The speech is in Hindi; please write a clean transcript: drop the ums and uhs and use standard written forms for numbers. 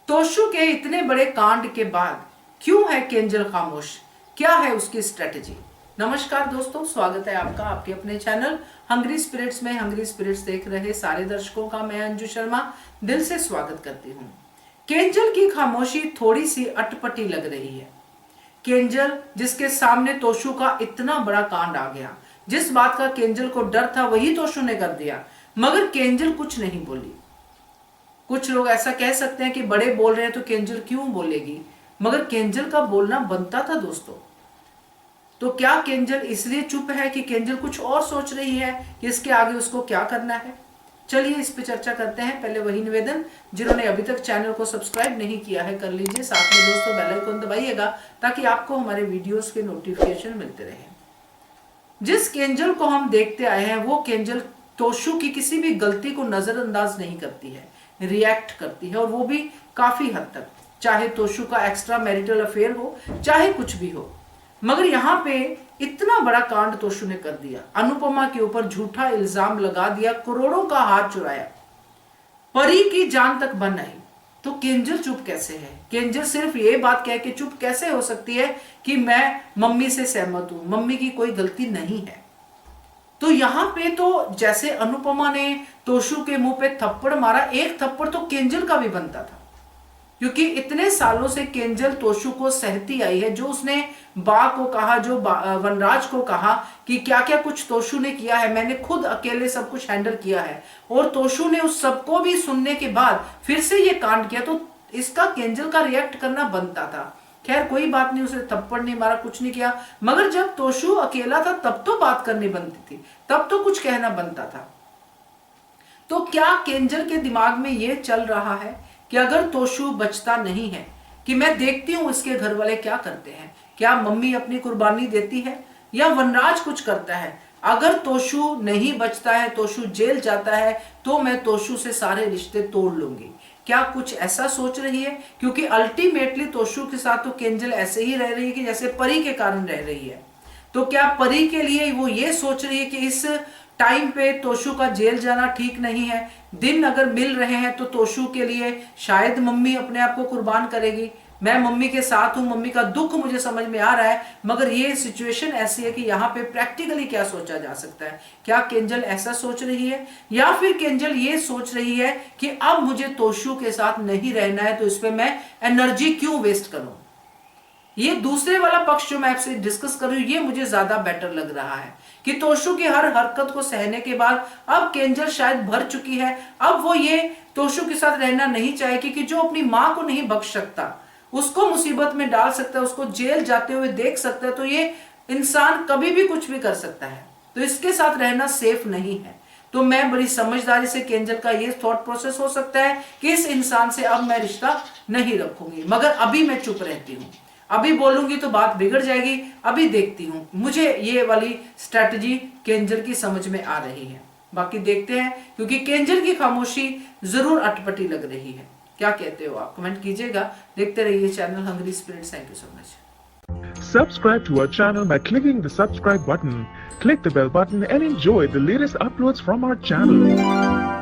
तोशु के इतने बड़े कांड के बाद क्यों है केंजल खामोश, क्या है उसकी स्ट्रेटेजी। नमस्कार दोस्तों, स्वागत है आपका आपके अपने चैनल हंग्री स्पिरिट्स में। हंग्री स्पिरिट्स देख रहे सारे दर्शकों का मैं अंजू शर्मा दिल से स्वागत करती हूँ। केंजल की खामोशी थोड़ी सी अटपटी लग रही है। केंजल जिसके सामने तोशु का इतना बड़ा कांड आ गया, जिस बात का केंजल को डर था वही तोशु ने कर दिया, मगर केंजल कुछ नहीं बोली। कुछ लोग ऐसा कह सकते हैं कि बड़े बोल रहे हैं तो केंजल क्यों बोलेगी, मगर केंजल का बोलना बनता था दोस्तों। तो क्या केंजल इसलिए चुप है कि केंजल कुछ और सोच रही है कि इसके आगे उसको क्या करना है। चलिए इस पे चर्चा करते हैं। पहले वही निवेदन, जिन्होंने अभी तक चैनल को सब्सक्राइब नहीं किया है कर लीजिए, साथ में दोस्तों बेल आइकन दबाइएगा ताकि आपको हमारे वीडियोस के नोटिफिकेशन मिलते रहे। जिस केंजल को हम देखते आए हैं वो केंजल तोशु की किसी भी गलती को नजरअंदाज नहीं करती है, रिएक्ट करती है, और वो भी काफी हद तक, चाहे तोशु का एक्स्ट्रा मैरिटल अफेयर हो चाहे कुछ भी हो। मगर यहाँ पे इतना बड़ा कांड तोशु ने कर दिया, अनुपमा के ऊपर झूठा इल्जाम लगा दिया, करोड़ों का हाथ चुराया, परी की जान तक बन आई। तो केंजल चुप कैसे है? केंजल सिर्फ ये बात कह के चुप कैसे हो सकती है कि मैं मम्मी से सहमत हूं, मम्मी की कोई गलती नहीं है। तो यहां पे तो जैसे अनुपमा ने तोशु के मुंह पे थप्पड़ मारा, एक थप्पड़ तो केंजल का भी बनता था, क्योंकि इतने सालों से केंजल तोशु को सहती आई है। जो उसने बा को कहा, जो वनराज को कहा कि क्या क्या कुछ तोशु ने किया है, मैंने खुद अकेले सब कुछ हैंडल किया है, और तोशु ने उस सबको भी सुनने के बाद फिर से ये कांड किया, तो इसका केंजल का रिएक्ट करना बनता था। खैर कोई बात नहीं, उसे थप्पड़ नहीं मारा, कुछ नहीं किया, मगर जब तोशु अकेला था तब तो बात करनी बनती थी, तब तो कुछ कहना बनता था। तो क्या केंजल के दिमाग में ये चल रहा है कि अगर तोशु बचता नहीं है, कि मैं देखती हूं इसके घर वाले क्या करते हैं, क्या मम्मी अपनी कुर्बानी देती है या वनराज कुछ करता है, अगर तोशु नहीं बचता है, तोशु जेल जाता है, तो मैं तोशु से सारे रिश्ते तोड़ लूंगी, क्या कुछ ऐसा सोच रही है? क्योंकि अल्टीमेटली तोशु के साथ तो केंजल ऐसे ही रह रही है कि जैसे परी के कारण रह रही है। तो क्या परी के लिए वो ये सोच रही है कि इस टाइम पे तोशु का जेल जाना ठीक नहीं है, दिन अगर मिल रहे हैं तो तोशु के लिए शायद मम्मी अपने आप को कुर्बान करेगी। मैं मम्मी के साथ हूं, मम्मी का दुख मुझे समझ में आ रहा है, मगर ये सिचुएशन ऐसी है कि यहाँ पे प्रैक्टिकली क्या सोचा जा सकता है? क्या केंजल ऐसा सोच रही है, या फिर केंजल ये सोच रही है कि अब मुझे तोशु के साथ नहीं रहना है, तो इस पे मैं एनर्जी क्यों वेस्ट करूं? ये दूसरे वाला पक्ष जो मैं आपसे डिस्कस कर रही हूं, ये मुझे ज्यादा बेटर लग रहा है कि तोशु की हर हरकत को सहने के बाद अब केंजल शायद भर चुकी है। अब वो ये तोशु के साथ रहना नहीं चाहेगी कि जो अपनी मां को नहीं बख्श सकता, उसको मुसीबत में डाल सकता है, उसको जेल जाते हुए देख सकता है, तो ये इंसान कभी भी कुछ भी कर सकता है, तो इसके साथ रहना सेफ नहीं है। तो मैं बड़ी समझदारी से, केंजल का ये थॉट प्रोसेस हो सकता है कि इस इंसान से अब मैं रिश्ता नहीं रखूंगी, मगर अभी मैं चुप रहती हूँ, अभी बोलूंगी तो बात बिगड़ जाएगी, अभी देखती हूं। मुझे ये वाली स्ट्रैटेजी केंजल की समझ में आ रही है, बाकी देखते हैं, क्योंकि केंजल की खामोशी जरूर अटपटी लग रही है। क्या कहते हो आप? कमेंट कीजिएगा। देखते रहिए channel hungry spirits. Thank you so much. Subscribe to our channel by clicking the subscribe button. Click the bell button and enjoy the latest uploads from our channel.